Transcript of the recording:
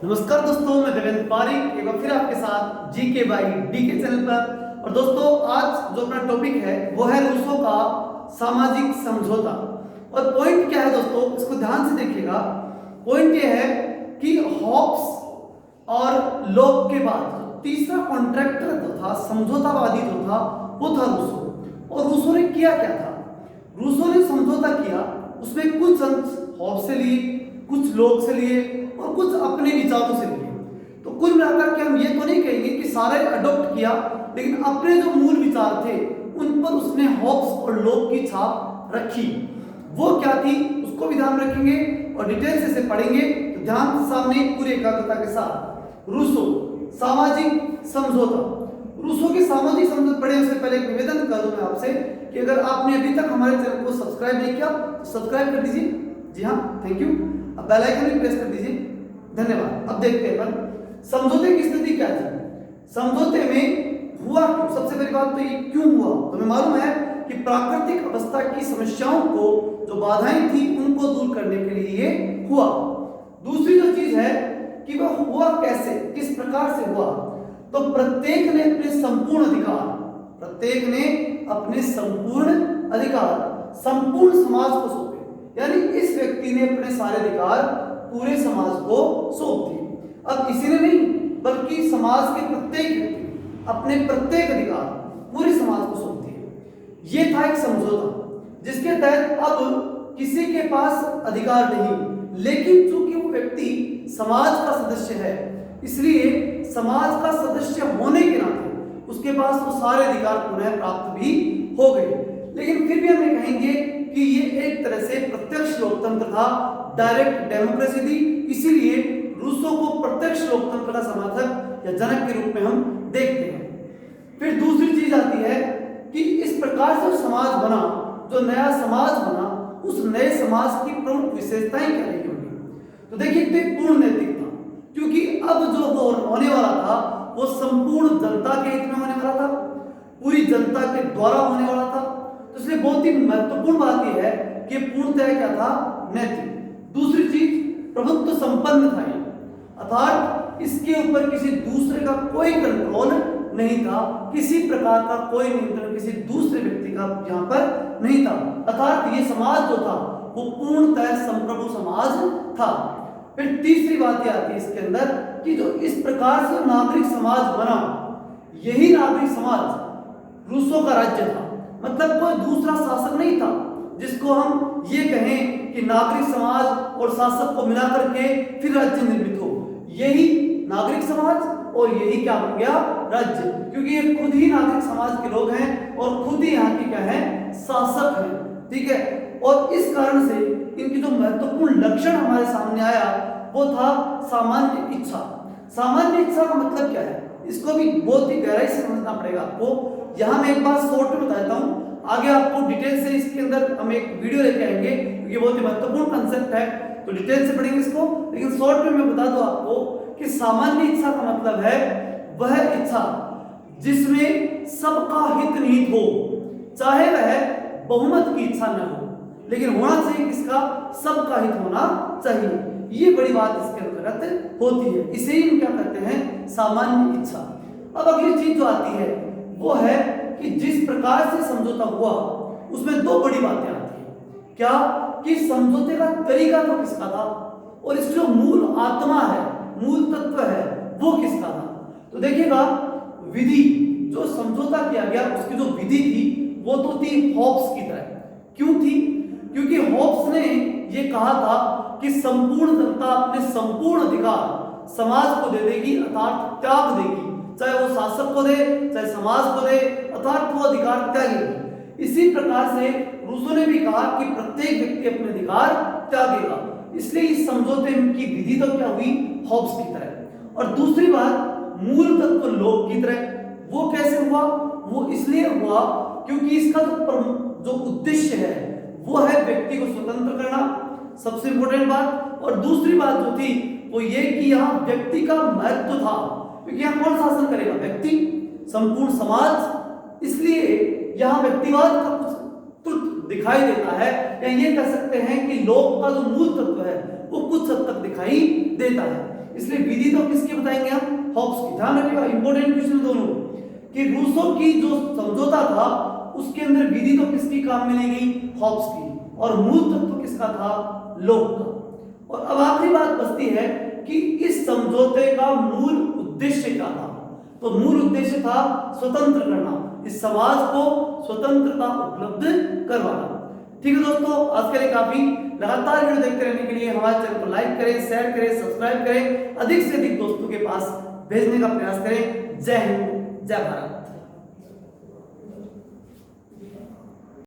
नमस्कार दोस्तों, मैं देवेंद्र पारिक एक बार फिर आपके साथ जीके बाई डीके चैनल पर। और दोस्तों, आज जो अपना टॉपिक है वो है रूसो का सामाजिक समझौता। और पॉइंट क्या है दोस्तों, इसको ध्यान से देखिएगा। पॉइंट ये है कि हॉब्स और लॉक के बाद तीसरा कॉन्ट्रैक्टर जो था, समझौतावादी जो था, वो था रूसो। और रूसो ने किया क्या था? रूसो ने समझौता किया, उसमें कुछ अंश हॉब्स से लिए, कुछ लॉक से लिए और कुछ अपने विचारों से लिए। तो कुल मिलाकर के हम ये तो नहीं कहेंगे कि सारे अडॉप्ट किया, लेकिन अपने जो मूल विचार थे उन पर उसने हॉब्स और लॉक की छाप रखी। वो क्या थी उसको भी ध्यान रखेंगे और डिटेल से इसे पढ़ेंगे। तो ध्यान सामने पूरी एकाग्रता के साथ। रूसो सामाजिक समझौता। रूसो के सामाजिक समझौता पढ़े उससे पहले एक निवेदन करूं मैं आपसे कि अगर आपने अभी तक हमारे चैनल को सब्सक्राइब नहीं किया तो सब्सक्राइब कर दीजिए। जी हाँ, थैंक यू। अब बेल आइकन भी प्रेस कर दीजिए। धन्यवाद। अब देखते हैं अपन समझौते की स्थिति क्या थी। समझौते में हुआ क्यों? सबसे पहली बात तो ये क्यों हुआ, तो हमें मालूम है कि प्राकृतिक अवस्था की समस्याओं को, जो बाधाएं थी, उनको दूर करने के लिए ये हुआ। दूसरी जो चीज है कि वह हुआ कैसे, किस प्रकार से हुआ, तो प्रत्येक ने अपने संपूर्ण अधिकार संपूर्ण समाज को सौंपे। यानी इस व्यक्ति ने अपने सारे अधिकार पूरे समाज को सौंप दिए। अब इसी ने नहीं बल्कि समाज के प्रत्येक व्यक्ति अपने प्रत्येक अधिकार पूरे समाज को सौंप दिए। ये था एक समझौता जिसके तहत अब किसी के पास अधिकार नहीं, लेकिन चूंकि वो व्यक्ति समाज का सदस्य है, इसलिए समाज का सदस्य होने के नाते उसके पास वो सारे अधिकार पुनः प्राप्त भी हो गए। लेकिन फिर भी हम ये कहेंगे कि ये एक तरह से प्रत्यक्ष लोकतंत्र था, डायरेक्ट डेमोक्रेसी थी। इसीलिए रूसो को प्रत्यक्ष लोकतंत्र का समर्थक या जनक के रूप में हम देखते हैं। फिर दूसरी चीज आती है कि इस प्रकार से समाज बना, जो नया समाज बना, उस नए समाज की प्रमुख विशेषताएं क्या रही होंगी? तो देखिए, एक पूर्ण नैतिकता, क्योंकि अब जो होने वाला था वो संपूर्ण जनता के हित में होने वाला था, पूरी जनता के द्वारा होने वाला था। तो इसलिए बहुत ही महत्वपूर्ण बात यह है कि पूर्णतः क्या था? नैतिक। दूसरी चीज, प्रभुत्व संपन्न था, अर्थात इसके ऊपर किसी दूसरे का कोई कंट्रोल नहीं था, किसी प्रकार का कोई नियंत्रण किसी दूसरे व्यक्ति का यहाँ पर नहीं था। अर्थात ये समाज जो था वो पूर्णतः संप्रभु समाज था। फिर तीसरी बात यह आती है इसके अंदर कि जो इस प्रकार से नागरिक समाज बना, यही नागरिक समाज रूसो का राज्य था। मतलब कोई दूसरा शासक नहीं था जिसको हम ये कहें कि नागरिक समाज और शासक को मिलाकर के फिर राज्य निर्मित हो। यही नागरिक समाज और यही क्या बन गया? राज्य। क्योंकि ये खुद ही नागरिक समाज के लोग हैं और खुद ही यहाँ के क्या है? शासक हैं। ठीक है। और इस कारण से इनकी जो महत्वपूर्ण लक्षण हमारे सामने आया वो था सामान्य इच्छा। सामान्य इच्छा का मतलब क्या है, इसको भी बहुत ही गहराई से समझना पड़ेगा आपको। यहाँ मैं एक बात शॉर्ट में बताता हूँ, आगे आपको डिटेल से इसके अंदर हम एक वीडियो लेके आएंगे क्योंकि बहुत ही महत्वपूर्ण कंसेप्ट है, तो डिटेल से पढ़ेंगे इसको। लेकिन शॉर्ट में मैं बता दूं आपको कि सामान्य इच्छा का मतलब है वह इच्छा जिसमें सबका हित निहित हो, चाहे वह बहुमत की इच्छा न हो, लेकिन होना चाहिए किसका? सबका हित होना चाहिए। ये बड़ी बात इसके अंतर्गत होती है, इसे ही हम क्या कहते हैं? सामान्य इच्छा। अब अगली चीज जो आती है वो है कि जिस प्रकार से समझौता हुआ उसमें दो बड़ी बातें आती हैं। क्या? कि समझौते का तरीका तो किसका था और इसकी जो मूल आत्मा है, मूल तत्व है, वो किसका था? तो देखिएगा, विधि जो समझौता किया गया उसकी जो विधि थी वो तो थी हॉब्स की तरह। क्यों थी? क्योंकि हॉब्स ने ये कहा था कि संपूर्ण जनता अपने संपूर्ण अधिकार समाज को दे देगी, अर्थात त्याग देगी, चाहे वो शासक को दे चाहे समाज को दे, अर्थात वो अधिकार त्यागेगी। इसी प्रकार से रूसो ने भी कहा कि प्रत्येक व्यक्ति अपने अधिकार त्यागेगा। इसलिए इस समझौते की विधि तो क्या हुई? हॉब्स की तरह। और दूसरी बात, मूल तत्व लोक की तरह। वो कैसे हुआ? वो इसलिए हुआ क्योंकि इसका जो उद्देश्य है वो है व्यक्ति को स्वतंत्र करना, सबसे इंपॉर्टेंट बात। और दूसरी बात जो थी वो ये कि यहाँ व्यक्ति का महत्व था, क्योंकि यहाँ कौन शासन करेगा? व्यक्ति, संपूर्ण समाज। इसलिए यहाँ व्यक्तिवाद का कुछ त्रुटि दिखाई देता है, या ये कह सकते हैं कि लोक का जो मूल तत्व है वो कुछ हद तक दिखाई देता है। इसलिए विधि तो किसकी बताएंगे हम, हॉब्स की। ध्यान रखिएगा, इंपॉर्टेंट क्वेश्चन दोनों कि रूसो की जो समझौता था उसके अंदर विधि तो किसकी काम में ली गई, हॉब्स की, और मूल तत्व किसका था, लोक का। और अब आखिरी बात बचती है कि इस समझौते का मूल उद्देश्य क्या था। तो मूल उद्देश्य था स्वतंत्र करना, इस समाज को स्वतंत्रता उपलब्ध करवाना। ठीक है दोस्तों, आज के लिए काफी। लगातार वीडियो देखते रहने के लिए हमारे चैनल को लाइक करें, शेयर करें, सब्सक्राइब करें, अधिक से अधिक दोस्तों के पास भेजने का प्रयास करें। जय हिंद, जय भारत।